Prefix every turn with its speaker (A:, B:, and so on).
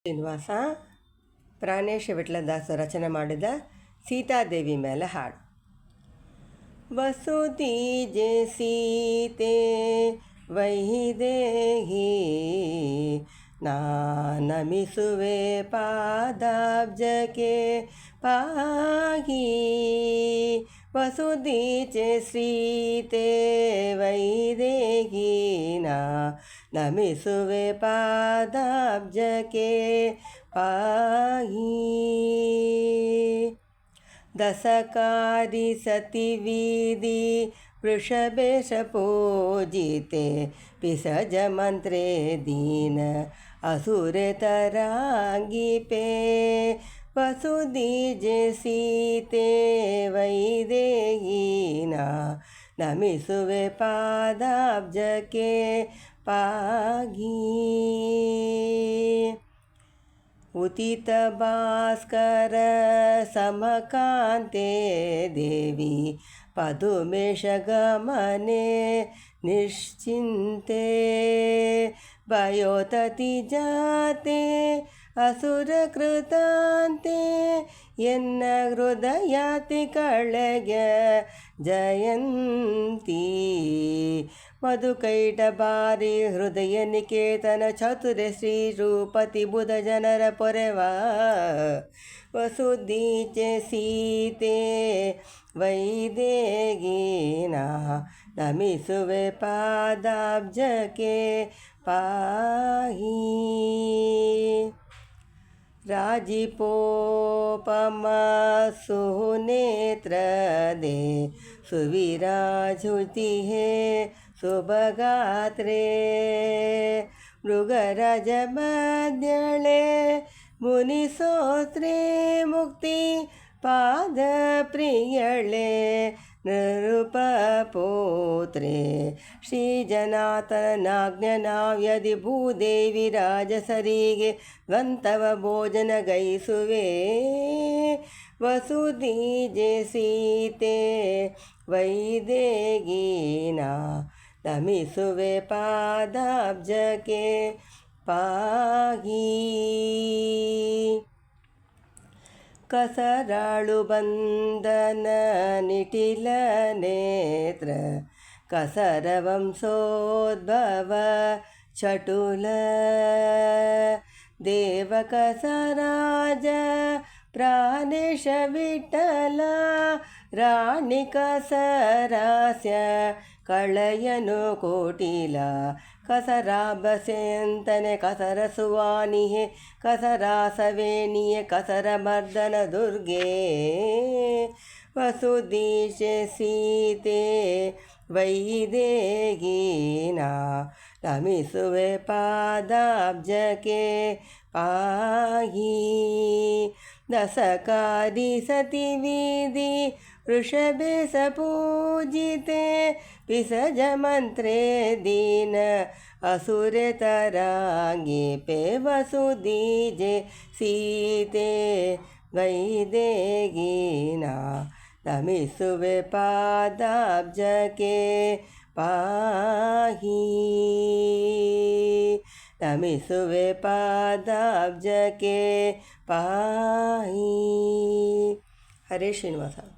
A: ಶ್ರೀನಿವಾಸ ಪ್ರಾಣೇಶ ವಿಟ್ಲದಾಸ ರಚನೆ ಮಾಡಿದ ಸೀತಾದೇವಿ ಮೇಲೆ ಹಾಡು. ವಸುದೀಜೆ ಸೀತೆ ವೈದೇಹಿ ನಮಿಸುವೆ ಪಾದಾಬ್ಜಕ್ಕೆ ಪಾಹಿ. ವಸುದೀಜೆ ಸೀತೆ ವೈದೇಹಿ ನಮಿಸುವೆ ಪಾದಾಬ್ಜಕ್ಕೆ ಪಾಹಿ. ದಸಕಾರಿ ಸತಿವೀದಿ ವೃಷಭೇಶ ಪೂಜಿತೆ ಪಿಸಜ ಮಂತ್ರೇ ದೀನ ಅಸುರೆ ತರಾಂಗಿಪೆ. ವಸುದೀಜೆ ಸೀತೆ ವೈದೇಹಿ ನಮಿಸುವೆ ಪಾದಾಬ್ಜಕ್ಕೆ ಪಾಗಿ. ಉದಿತ ಭಾಸ್ಕರ ಸಮಕಾಂತೆ ದೇವಿ ಪದುಮೇಶ ಗಮನೆ ನಿಶ್ಚಿಂತೆ. ಭಯೋತತಿ ಜಾತೆ ಅಸುರ ಕೃತಾಂತೆ ಎನ್ನ ಹೃದಯಾತಿ ಕಳೆಗೆ ಜಯಂತಿ. ಮಧುಕೈಟ ಬಾರಿ ಹೃದಯ ನಿಕೇತನ ಚತುರೆ ಶ್ರೀ ರೂಪತಿ ಬುಧ ಜನರ ಪೊರೆವ. ವಸುದೀಜೆ ಸೀತೆ ವೈದೇಹಿ ನಮಿಸುವೆ ಪಾದಾಬ್ಜಕ್ಕೆ ಪಾಹಿ. ರಾಜಿಪೋಪಮ ಸುನೇತ್ರ ದೇ ಸುವಿರಾಜುತಿ ಹೇ ಶುಭಗಾತ್ರೆ. ಮೃಗರಾಜ ಮಧ್ಯಳೆ ಮುನಿಸೋತ್ರೆ ಮುಕ್ತಿ ಪಾದ ಪ್ರಿಯಳೆ ನೃಪಪೋತ್ರೆ. ಶ್ರೀ ಜನಾತನಾಜ್ಞನಾವ್ಯದಿ ಭೂದೇವಿ ರಾಜಸರಿಗೆ ದ್ವಂತವ ಭೋಜನ ಗೈಸುವೆ. ವಸುದೀಜೆ ಸೀತೆ ವೈದೇಹಿ ನಮಿಸುವೆ ಪಾದಾಬ್ಜಕ್ಕೆ ಪಾಹಿ. ಕಸರಾಳು ಬಂಧನ ನಿಟಿಲ ನೇತ್ರ ಕಸರ ವಂಶೋದ್ಭವ ಚಟುಲ. ದೇವ ಕಸರಾಜ ಪ್ರಾಣೇಶ ವಿಠಲ ರಾಣಿ ಕಸರಾಸ್ಯ ಕಳಯನು ಕೋಟಿಲ. ಕಸರಾಭಸೆಯಂತನೆ ಕಸರ ಸುವಾನಿಹೆ ಕಸರಾಸವೇಣಿಯೆ ಕಸರ ಮರ್ದನ ದುರ್ಗೆ. ವಸುದೀಜೆ ಸೀತೆ ವೈದೇಹಿ ನಮಿಸುವೆ ಪಾದಾಬ್ಜಕ್ಕೆ ಪಾಹಿ. ದಸಕಾರಿ ಸತಿವೀದಿ ವೃಷಭೇಶ ಪೂಜಿತೆ ಪಿಸಜ ಮಂತ್ರೇ ದೀನ ಅಸುರೆ ತರಾಂಗಿಪೆ. ವಸುದೀಜೆ ಸೀತೆ ವೈದೇಹಿ ನಮಿಸುವೆ ಪಾದಾಬ್ಜಕ್ಕೆ ಪಾಹಿ. ನಮಿಸುವೆ ಪಾದಾಬ್ಜಕ್ಕೆ ಪಾಹಿ. ಹರೇ ಶ್ರೀನಿವಾಸ.